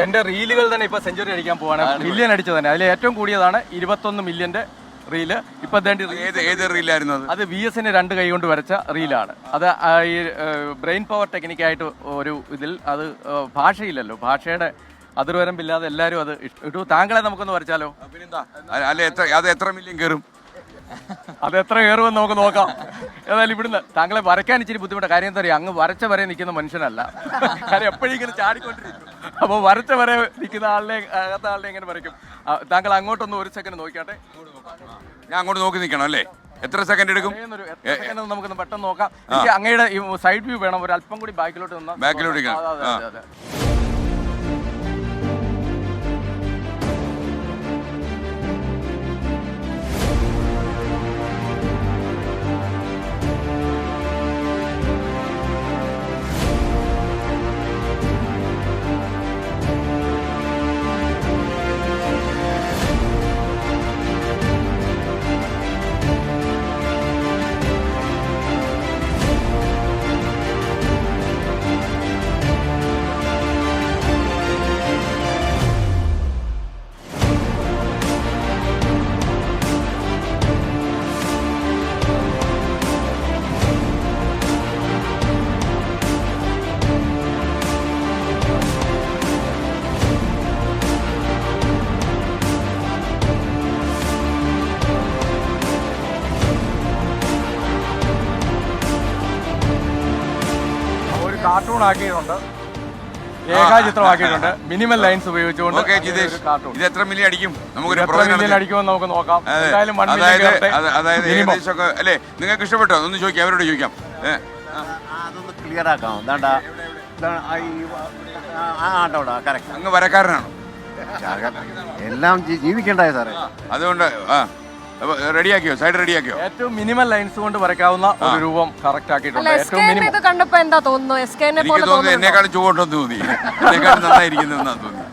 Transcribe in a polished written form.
എന്റെ റീലുകൾ തന്നെ ഇപ്പൊ സെഞ്ചുറി അടിക്കാൻ പോവാണ്. മില്യൺ അടിച്ചത് തന്നെ. അതിൽ ഏറ്റവും കൂടിയതാണ് 21 മില്യന്റെ റീല്. ഇപ്പൊ ഏത് റീലായിരുന്നു അത് VS-ന് 2 കൈ കൊണ്ട് വരച്ച റീലാണ്. അത് ഈ ബ്രെയിൻ പവർ ടെക്നിക്കായിട്ട് ഒരു ഇതിൽ അത് ഭാഷയില്ലല്ലോ, ഭാഷയുടെ അതിർവരമ്പില്ലാതെ എല്ലാവരും അത് ഇഷ്ടു. താങ്കളെ നമുക്കൊന്ന് വരച്ചാലോ? അത് എത്ര മില്യൺ കയറും? അത് എത്ര കയറുമെന്ന് നമുക്ക് നോക്കാം. ഏതായാലും ഇവിടുന്ന് താങ്കളെ വരയ്ക്കാൻ ഇച്ചിരി ബുദ്ധിമുട്ട്. കാര്യം എന്താ പറയുക, അങ്ങ് വരച്ച വരെ നിൽക്കുന്ന മനുഷ്യനല്ല. കാര്യം എപ്പോഴും ഇങ്ങനെ ചാടിക്കൊണ്ടിരിക്കും. അപ്പോൾ വരച്ച വരെ നിൽക്കുന്ന അകത്ത ആളിനെ എങ്ങനെ വരയ്ക്കും? താങ്കൾ അങ്ങോട്ടൊന്ന് ഒരു സെക്കൻഡ് നോക്കിയാട്ടെ. ഞാൻ അങ്ങോട്ട് നോക്കി നിൽക്കണം അല്ലേ? എത്ര സെക്കൻഡ് എടുക്കും? നമുക്കൊന്ന് പെട്ടെന്ന് നോക്കാം. എനിക്ക് അങ്ങയുടെ ഈ സൈഡ് വ്യൂ വേണം, ഒരു അല്പം കൂടി ബാക്കിലോട്ട് നിന്നാൽ. ബാക്കിലോട്ട് അതെ. കാർട്ടൂൺ ആക്കിയിട്ടുണ്ട്, രേഖാചിത്രമാക്കിയിട്ടുണ്ട്, മിനിമൽ ലൈൻസ് ഉപയോഗിച്ചുകൊണ്ട്. ഇത് എത്ര മില്യൺ അടിക്കും? മില്യൺ അടിക്കുമെന്ന് നമുക്ക് നോക്കാം. എന്തായാലും അല്ലേ, നിങ്ങൾക്ക് ഇഷ്ടപ്പെട്ടോ? ഒന്ന് ചോദിക്കാം, അവരോട് ചോദിക്കാം. അതൊന്ന് ക്ലിയർ ആക്കാം. അങ്ങ് വരക്കാരനാണോ? എല്ലാം ജീവിക്കണ്ടായ സാറേ, അതുകൊണ്ട് റെഡിയാക്കിയോ? സൈഡ് റെഡിയാക്കിയോ? ഏറ്റവും മിനിമൽ ലൈൻസ് കൊണ്ട് വരയ്ക്കാവുന്ന ഒരു രൂപം കറക്റ്റ് ആക്കിയിട്ടുണ്ട്. കണ്ടപ്പോ എന്താ തോന്നുന്നു? എനിക്ക് തോന്നുന്നു എന്നെക്കാളും ചുവട്ടെന്ന് തോന്നി, എന്നെക്കാളും നന്നായിരിക്കുന്നു എന്നാ തോന്നി.